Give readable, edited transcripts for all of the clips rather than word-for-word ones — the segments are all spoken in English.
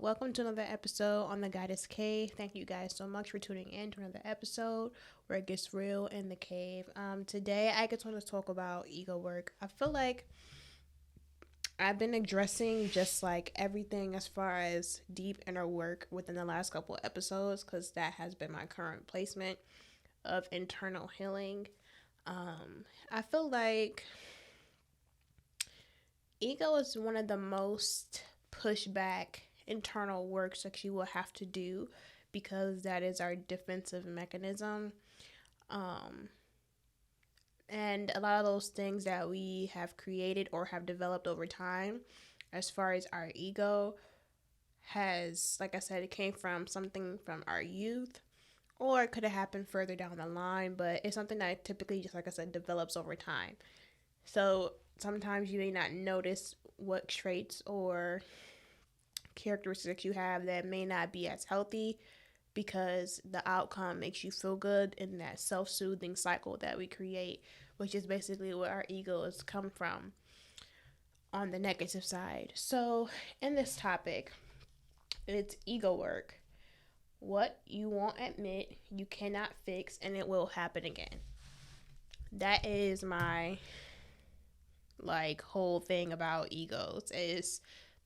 Welcome to another episode on the Goddess Cave. Thank you guys so much for tuning in to another episode where it gets real in the cave. Today I just want to talk about ego work. I feel like I've been addressing just like everything as far as deep inner work within the last couple of episodes because that has been my current placement of internal healing. I feel like ego is one of the most pushback internal works that you will have to do because that is our defensive mechanism. And a lot of those things that we have created or have developed over time, as far as our ego, has, like I said, it came from something from our youth, or it could have happened further down the line, but it's something that typically, just like I said, develops over time. So sometimes you may not notice what traits or characteristics you have that may not be as healthy because the outcome makes you feel good in that self-soothing cycle that we create, which is basically where our egos come from on the negative side. So in this topic, it's ego work. What you won't admit, you cannot fix, and it will happen again. That is my whole thing about egos. Is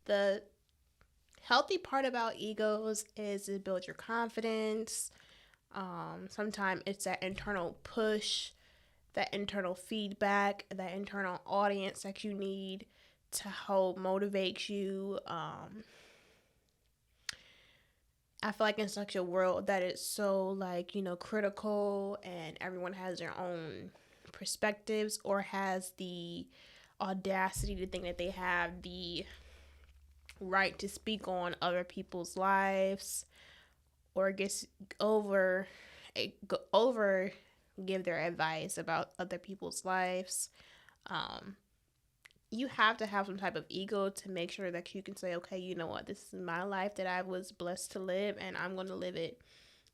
the healthy part about egos is it builds your confidence. Sometimes it's that internal push, that internal feedback, that internal audience that you need to help motivate you. I feel like in such a world that is so critical and everyone has their own perspectives or has the audacity to think that they have the right to speak on other people's lives or over give their advice about other people's lives. You have to have some type of ego to make sure that you can say, okay, you know what, this is my life that I was blessed to live and I'm going to live it,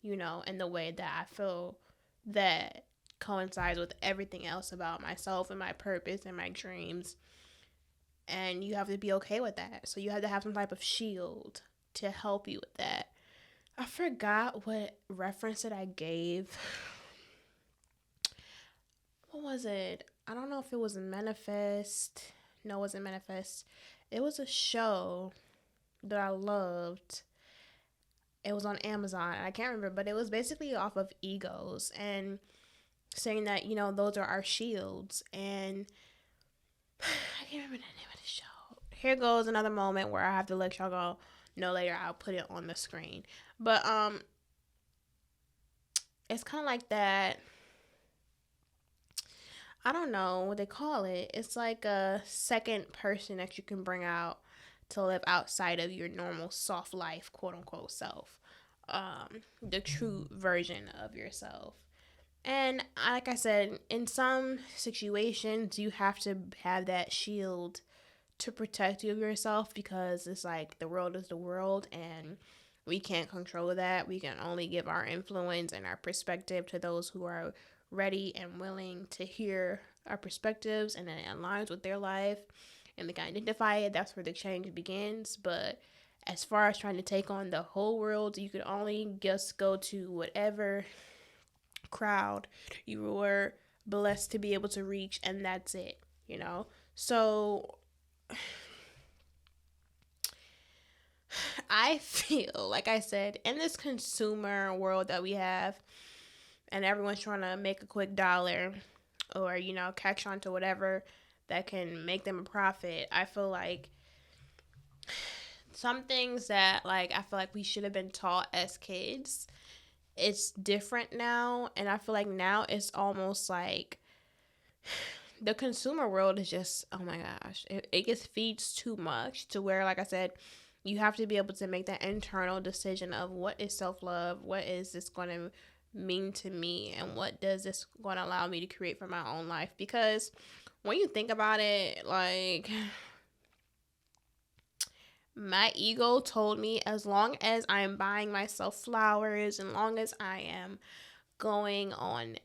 in the way that I feel that coincides with everything else about myself and my purpose and my dreams. And you have to be okay with that. So you have to have some type of shield to help you with that. I forgot what reference that I gave. What was it? I don't know if it was Manifest. No, it wasn't Manifest. It was a show that I loved. It was on Amazon. I can't remember, but it was basically off of egos and saying that, those are our shields. And I can't remember the name of the show. Here goes another moment where I have to let y'all know later. I'll put it on the screen. But it's kind of like that. I don't know what they call it. It's like a second person that you can bring out to live outside of your normal soft life, quote unquote self. The true version of yourself. And like I said, in some situations, you have to have that shield to protect you of yourself because it's like the world is the world and we can't control that. We can only give our influence and our perspective to those who are ready and willing to hear our perspectives and it aligns with their life and they can identify it. That's where the change begins. But as far as trying to take on the whole world, you could only just go to whatever crowd you were blessed to be able to reach, and that's it, So I feel like I said, in this consumer world that we have and everyone's trying to make a quick dollar or catch on to whatever that can make them a profit, I feel like some things that I feel like we should have been taught as kids, it's different now. And I feel like now it's almost like the consumer world is just, oh my gosh, it just feeds too much to where, like I said, you have to be able to make that internal decision of what is self-love, what is this going to mean to me, and what does this going to allow me to create for my own life. Because when you think about it, my ego told me as long as I'm buying myself flowers, as long as I am going on,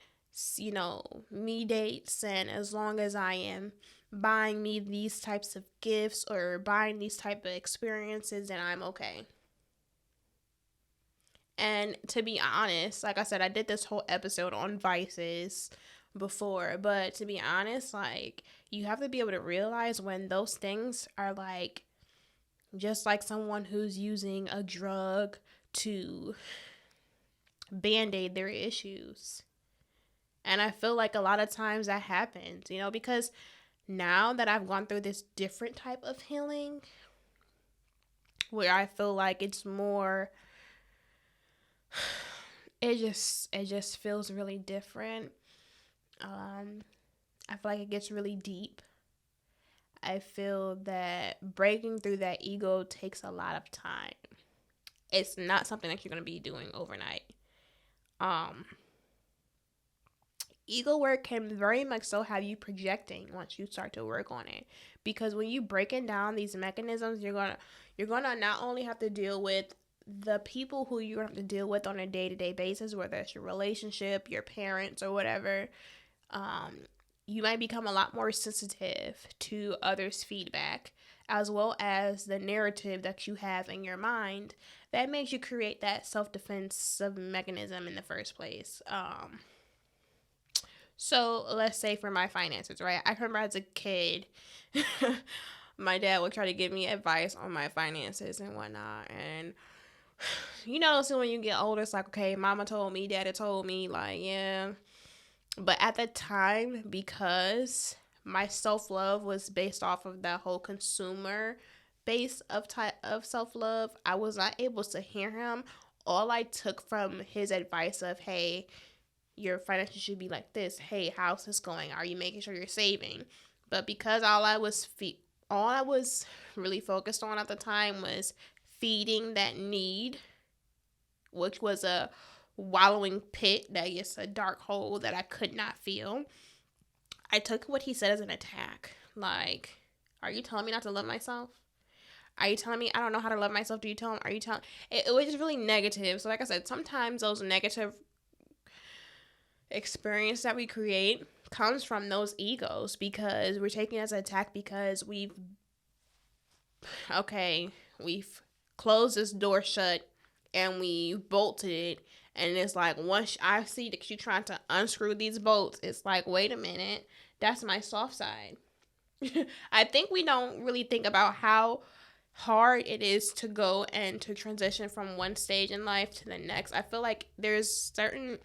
me dates, and as long as I am buying me these types of gifts or buying these type of experiences, then I'm okay. And to be honest, like I said, I did this whole episode on vices before, but to be honest, like, you have to be able to realize when those things are like, just like someone who's using a drug to band-aid their issues. And I feel like a lot of times that happens, because now that I've gone through this different type of healing where I feel like it's more, it just feels really different. I feel like it gets really deep. I feel that breaking through that ego takes a lot of time. It's not something that you're going to be doing overnight. Ego work can very much so have you projecting once you start to work on it, because when you breaking down these mechanisms, you're gonna not only have to deal with the people who you're gonna have to deal with on a day-to-day basis, whether it's your relationship, your parents, or whatever. You might become a lot more sensitive to others' feedback, as well as the narrative that you have in your mind that makes you create that self-defense mechanism in the first place. So let's say for my finances, right? I remember as a kid, my dad would try to give me advice on my finances and whatnot. And, so when you get older, it's like, okay, mama told me, daddy told me, like, yeah. But at the time, because my self-love was based off of that whole consumer base of self-love, I was not able to hear him. All I took from his advice of, hey, your finances should be like this. Hey, how's this going? Are you making sure you're saving? But because all I was really focused on at the time was feeding that need, which was a wallowing pit, that is a dark hole that I could not feel. I took what he said as an attack. Like, are you telling me not to love myself? Are you telling me I don't know how to love myself? Are you telling it was just really negative. So like I said, sometimes those negative experience that we create comes from those egos, because we're taking it as an attack because we've closed this door shut and we bolted it, and it's like, once I see that you're trying to unscrew these bolts, it's like, wait a minute, that's my soft side. I think we don't really think about how hard it is to go and to transition from one stage in life to the next. I feel like there's certain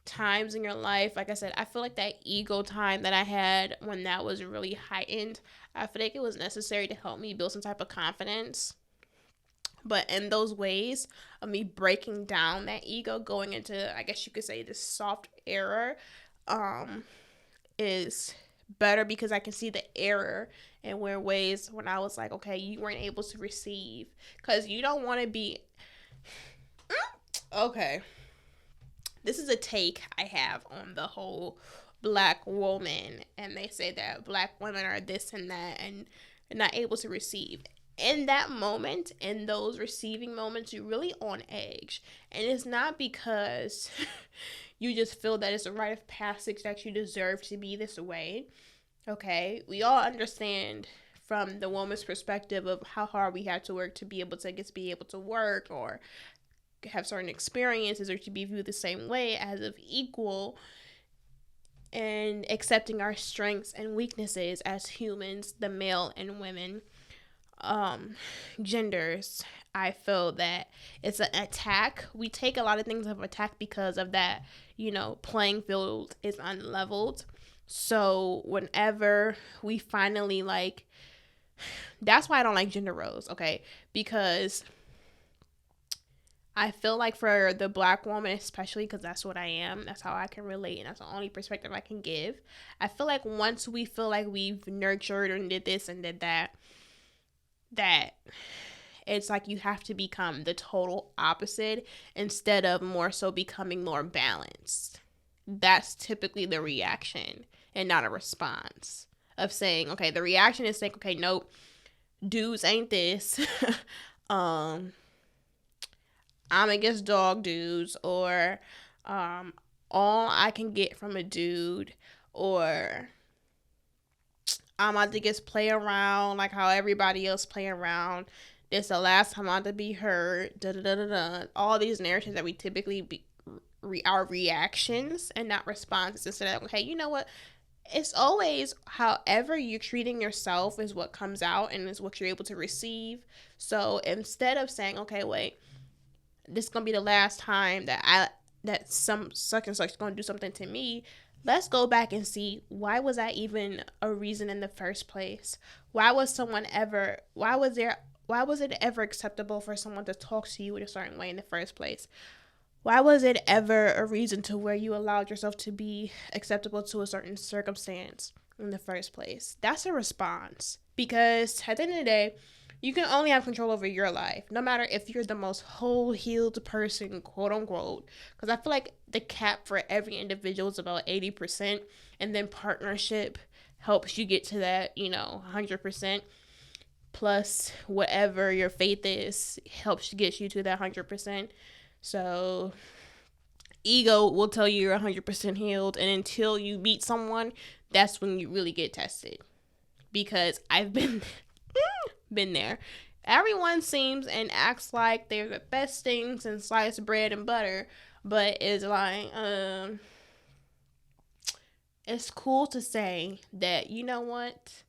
times in your life, like I said, I feel like that ego time that I had when that was really heightened, I feel like it was necessary to help me build some type of confidence. But in those ways of me breaking down that ego, going into, I guess you could say, this soft error, is better, because I can see the error and where ways when I was like, okay, you weren't able to receive, because you don't want to be okay. This is a take I have on the whole Black woman, and they say that Black women are this and that and not able to receive. In that moment, in those receiving moments, you're really on edge. And it's not because you just feel that it's a rite of passage that you deserve to be this way. Okay? We all understand from the woman's perspective of how hard we had to work to be able to work, or have certain experiences, or to be viewed the same way as of equal, and accepting our strengths and weaknesses as humans, the male and women genders. I feel that it's an attack. We take a lot of things of attack because of that, playing field is unleveled. So whenever we finally that's why I don't like gender roles, okay? Because I feel like for the Black woman, especially, because that's what I am, that's how I can relate, and that's the only perspective I can give. I feel like once we feel like we've nurtured and did this and did that it's like you have to become the total opposite instead of more so becoming more balanced. That's typically the reaction and not a response of saying, okay, the reaction is saying, okay, nope, dudes ain't this. I'm against dog dudes, or all I can get from a dude, or I'm about to just play around like how everybody else play around. This the last time I want to be heard. Da da da da da. All these narratives that we typically our reactions and not responses. Instead of, okay, you know what? It's always however you're treating yourself is what comes out and is what you're able to receive. So instead of saying, okay, wait, this is gonna be the last time that some such and such is gonna do something to me, let's go back and see, why was that even a reason in the first place? Why was it ever acceptable for someone to talk to you in a certain way in the first place? Why was it ever a reason to where you allowed yourself to be acceptable to a certain circumstance in the first place? That's a response. Because at the end of the day, you can only have control over your life, no matter if you're the most whole healed person, quote unquote. Because I feel like the cap for every individual is about 80%, and then partnership helps you get to that, 100%. Plus, whatever your faith is helps get you to that 100%. So, ego will tell you you're 100% healed, and until you meet someone, that's when you really get tested. Because I've been there. Everyone seems and acts like they're the best things in sliced bread and butter, but it's like, it's cool to say that, you know what?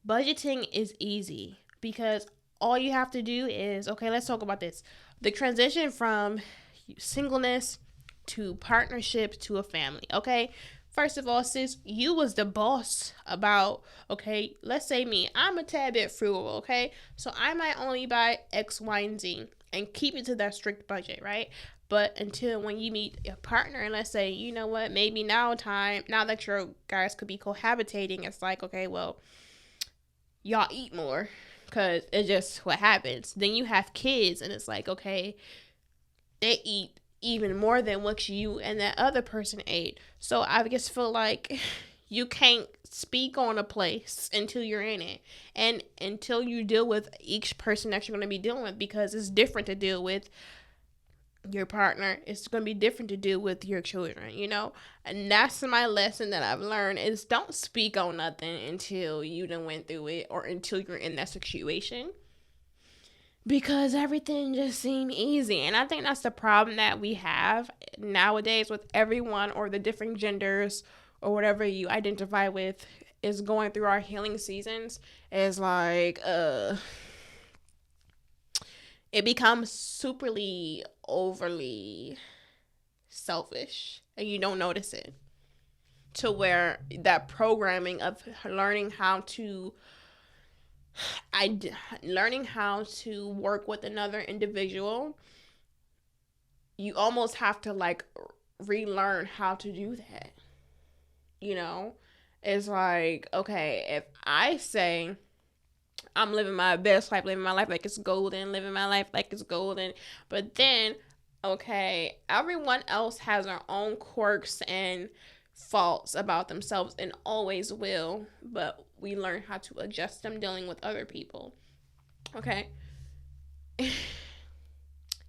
Budgeting is easy, because all you have to do is, okay, let's talk about this. The transition from singleness to partnership to a family, okay? First of all, sis, you was the boss about, okay, let's say me, I'm a tad bit frugal, okay? So I might only buy X, Y, and Z and keep it to that strict budget, right? But until when you meet a partner and let's say, you know what, maybe now that your guys could be cohabitating, it's like, okay, well, y'all eat more because it's just what happens. Then you have kids and it's like, okay, they eat even more than what you and that other person ate. So I just feel like you can't speak on a place until you're in it, and until you deal with each person that you're going to be dealing with, because it's different to deal with your partner. It's going to be different to deal with your children, and that's my lesson that I've learned, is don't speak on nothing until you done went through it or until you're in that situation. Because everything just seemed easy. And I think that's the problem that we have nowadays with everyone, or the different genders or whatever you identify with, is going through our healing seasons. Is like, it becomes superly, overly selfish, and you don't notice it. To where that programming of learning how to work with another individual, you almost have to like relearn how to do that. It's like, okay, if I say I'm living my best life, living my life like it's golden, but then, okay, everyone else has their own quirks and faults about themselves and always will, but we learn how to adjust them dealing with other people. Okay.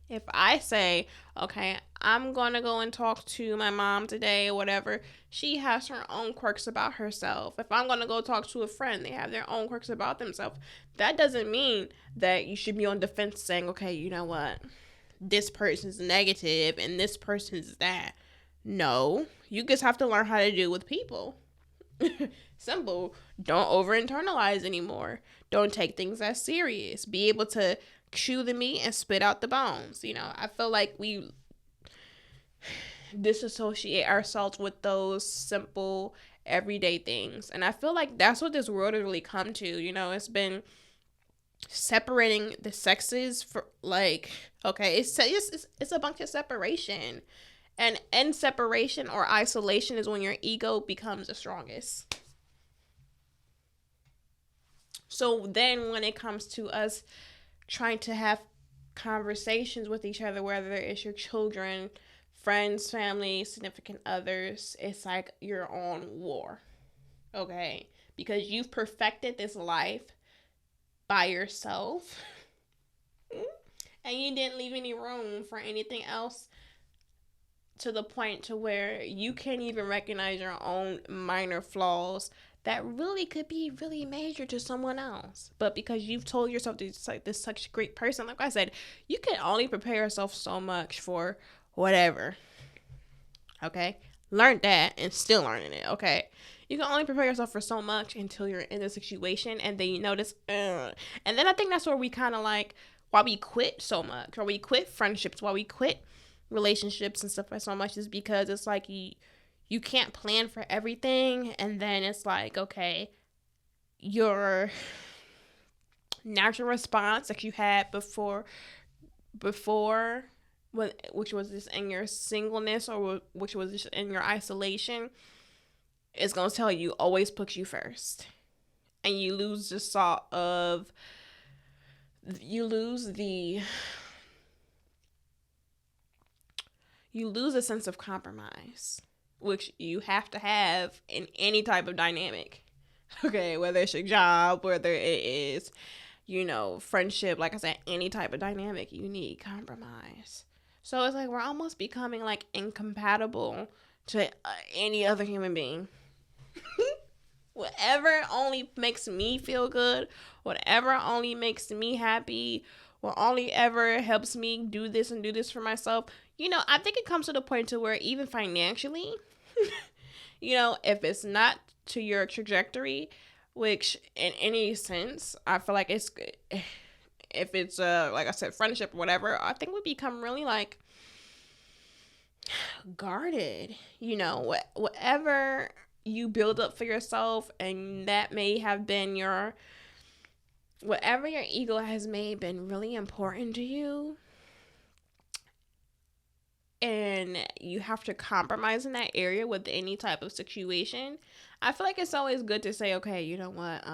If I say, okay, I'm going to go and talk to my mom today or whatever, she has her own quirks about herself. If I'm going to go talk to a friend, they have their own quirks about themselves. That doesn't mean that you should be on defense saying, okay, you know what? This person's negative and this person's that. No, you just have to learn how to deal with people. Simple. Don't over internalize anymore. Don't take things as serious. Be able to chew the meat and spit out the bones. I feel like we disassociate ourselves with those simple everyday things, and I feel like that's what this world has really come to. It's been separating the sexes for like, okay, it's a bunch of separation. And in separation or isolation is when your ego becomes the strongest. So then when it comes to us trying to have conversations with each other, whether it's your children, friends, family, significant others, it's like you're on war. Okay? Because you've perfected this life by yourself. And you didn't leave any room for anything else, to the point to where you can't even recognize your own minor flaws that really could be really major to someone else. But because you've told yourself this like this such a great person, like I said, you can only prepare yourself so much for whatever. Okay? Learn that and still learning it, okay? You can only prepare yourself for so much until you're in a situation and then you notice, ugh. And then I think that's where we kind of like, why we quit so much, why we quit friendships, why we quit relationships and stuff so much is because it's like you can't plan for everything, and then it's like, okay, your natural response that you had before which was just in your singleness or which was just in your isolation, is going to tell you always put you first. And you lose the thought of, you lose a sense of compromise, which you have to have in any type of dynamic. Okay, whether it's your job, whether it is, friendship, like I said, any type of dynamic, you need compromise. So it's like we're almost becoming like incompatible to any other human being. Whatever only makes me feel good, whatever only makes me happy, what only ever helps me do this and do this for myself. I think it comes to the point to where even financially, if it's not to your trajectory, which in any sense, I feel like it's, if it's like I said, friendship or whatever, I think we become really like guarded. Whatever you build up for yourself, and that may have been whatever your ego has made been really important to you, and you have to compromise in that area with any type of situation. I feel like it's always good to say, okay, you know what,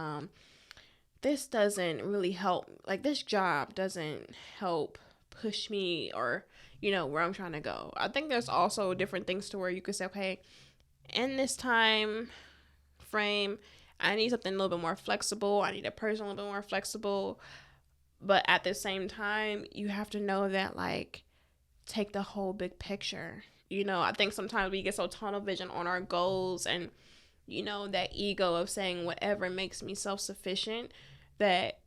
this doesn't really help, like this job doesn't help push me or where I'm trying to go. I think there's also different things to where you could say, okay, in this time frame, I need something a little bit more flexible. I need a person a little bit more flexible. But at the same time, you have to know that, like, take the whole big picture. I think sometimes we get so tunnel vision on our goals and, that ego of saying whatever makes me self-sufficient, that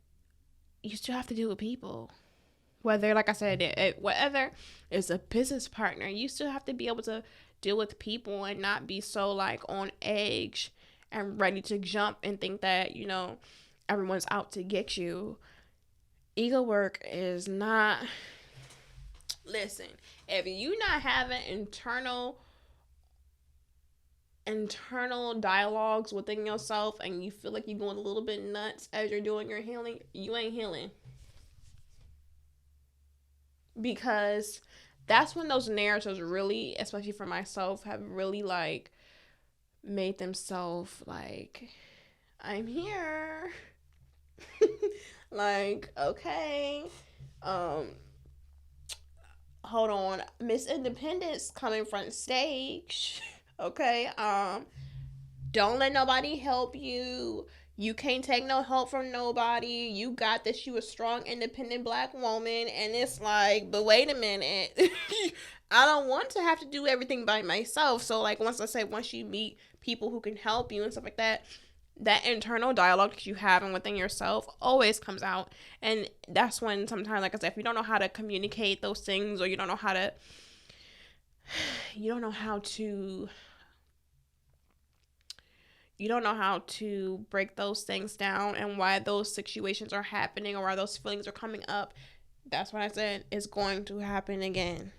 you still have to deal with people. Whether, like I said, whether it's a business partner, you still have to be able to deal with people and not be so like on edge and ready to jump and think that everyone's out to get you. Ego work is not, listen, if you not having internal dialogues within yourself and you feel like you're going a little bit nuts as you're doing your healing, you ain't healing. Because that's when those narratives really, especially for myself, have really like made themselves like, I'm here. Like, okay, hold on, Miss Independence coming front stage. Okay, don't let nobody help you. You can't take no help from nobody. You got this. You a strong, independent black woman. And it's like, but wait a minute. I don't want to have to do everything by myself. So, like, once you meet people who can help you and stuff like that, that internal dialogue that you have and within yourself always comes out. And that's when sometimes, like I said, if you don't know how to communicate those things, or you don't know how to break those things down and why those situations are happening or why those feelings are coming up, that's what I said is going to happen again.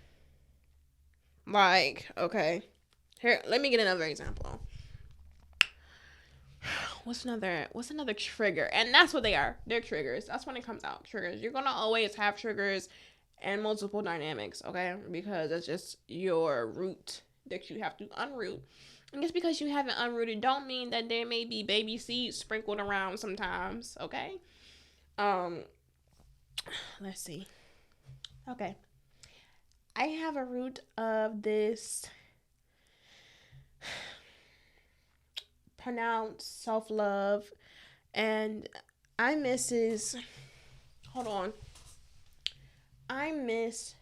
Like, okay, here, let me get another example. What's another trigger? And that's what they are. They're triggers. That's when it comes out. Triggers. You're gonna always have triggers and multiple dynamics, okay? Because it's just your root that you have to unroot. And just because you haven't unrooted don't mean that there may be baby seeds sprinkled around sometimes, okay? Let's see. Okay. I have a root of this pronounced self-love, and I miss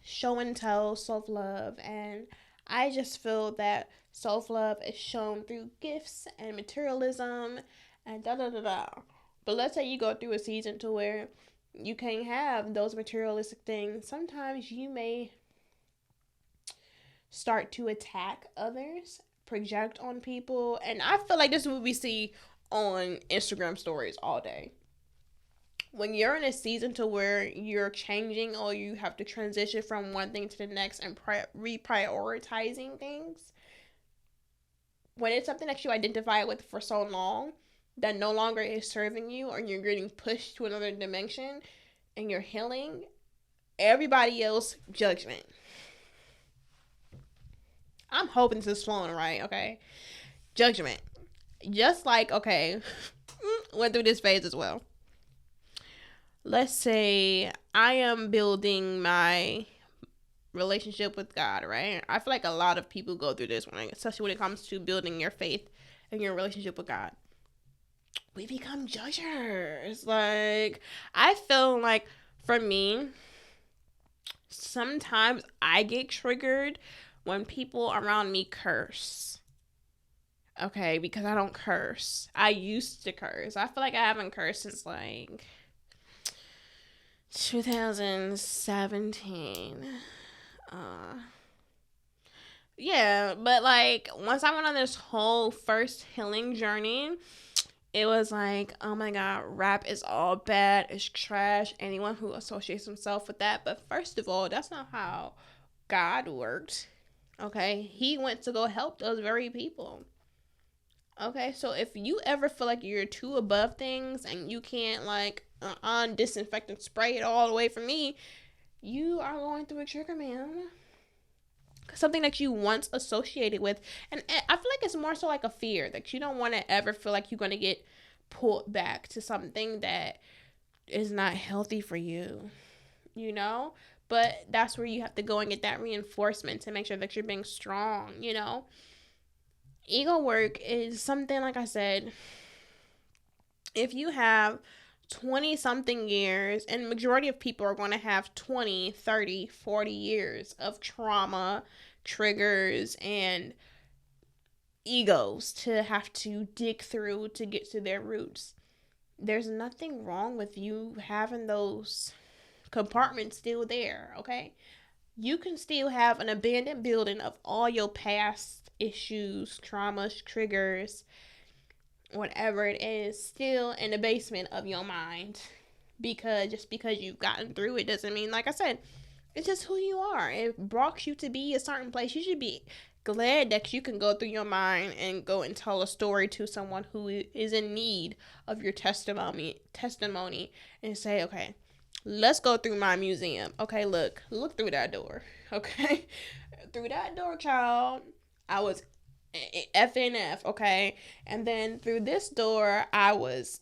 show and tell self-love, and I just feel that self-love is shown through gifts and materialism and da da da da. But let's say you go through a season to where you can't have those materialistic things. Sometimes you may start to attack others, project on people, and I feel like this is what we see on Instagram stories all day. When you're in a season to where you're changing or you have to transition from one thing to the next and reprioritizing things, when it's something that you identify with for so long that no longer is serving you, or you're getting pushed to another dimension and you're healing, everybody else judgment. I'm hoping this is flowing right, okay? Judgment. Just like, okay, went through this phase as well. Let's say I am building my relationship with God, right? I feel like a lot of people go through this, especially when it comes to building your faith and your relationship with God. We become judgers. Like, I feel like for me, sometimes I get triggered when people around me curse. Okay, because I don't curse. I used to curse. I feel like I haven't cursed since like 2017. Yeah, but like once I went on this whole first healing journey, it was like, oh my God, rap is all bad, it's trash. Anyone who associates himself with that. But first of all, that's not how God worked. Okay, he went to go help those very people. Okay, so if you ever feel like you're too above things and you can't like disinfect and spray it all away from me, you are going through a trigger, man. Something that you once associated with. And I feel like it's more so like a fear that you don't want to ever feel like you're going to get pulled back to something that is not healthy for you, you know? But that's where you have to go and get that reinforcement to make sure that you're being strong, you know? Ego work is something, like I said, if you have 20 something years, and majority of people are going to have 20, 30, 40 years of trauma, triggers, and egos to have to dig through to get to their roots. There's nothing wrong with you having those compartments still there, okay? You can still have an abandoned building of all your past issues, traumas, triggers, whatever it is, still in the basement of your mind. Because just because you've gotten through it doesn't mean, like I said, it's just who you are. It brought you to be a certain place. You should be glad that you can go through your mind and go and tell a story to someone who is in need of your testimony and say, okay, let's go through my museum. Okay, look through that door. Okay, through that door, child, I was FNF, okay? And then through this door, I was,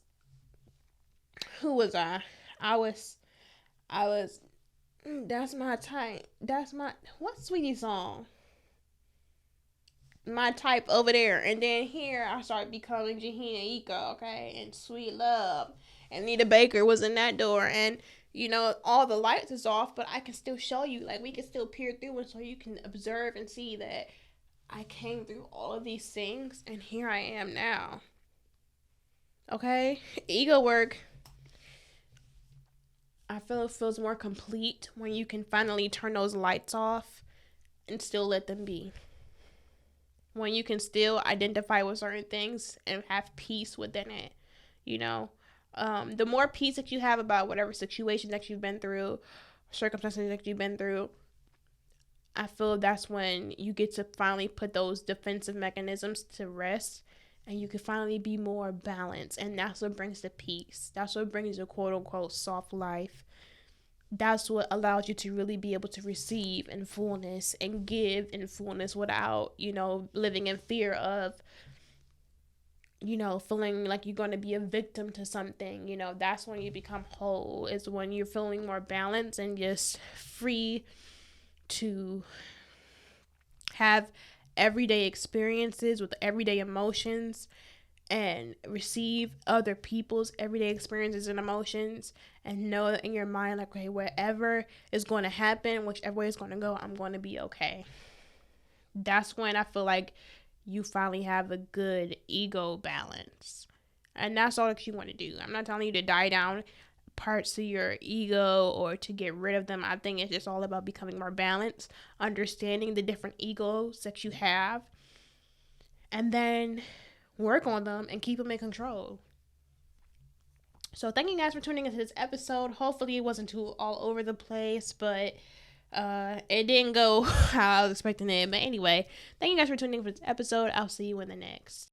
who was I? I was, that's my type. That's my, what Sweetie song? My type over there. And then here, I started becoming Jahina Ika, okay? And Sweet Love. And Nita Baker was in that door. And, you know, all the lights is off, but I can still show you, like, we can still peer through it so you can observe and see that I came through all of these things, and here I am now. Okay? Ego work, I feel it feels more complete when you can finally turn those lights off and still let them be. When you can still identify with certain things and have peace within it, you know? The more peace that you have about whatever situation that you've been through, circumstances that you've been through, I feel that's when you get to finally put those defensive mechanisms to rest, and you can finally be more balanced. And that's what brings the peace. That's what brings the quote unquote soft life. That's what allows you to really be able to receive in fullness and give in fullness without, you know, living in fear of, you know, feeling like you're going to be a victim to something. You know, that's when you become whole, is when you're feeling more balanced and just free to have everyday experiences with everyday emotions and receive other people's everyday experiences and emotions, and know in your mind, like, okay, whatever is going to happen, whichever way it's going to go, I'm going to be okay. that's when I feel like you finally have a good ego balance. And that's all that you want to do. I'm not telling you to die down parts of your ego or to get rid of them. I think it's just all about becoming more balanced, understanding the different egos that you have, and then work on them and keep them in control. So thank you guys for tuning into this episode. Hopefully it wasn't too all over the place, but it didn't go how I was expecting it. But anyway, thank you guys for tuning in for this episode. I'll see you in the next.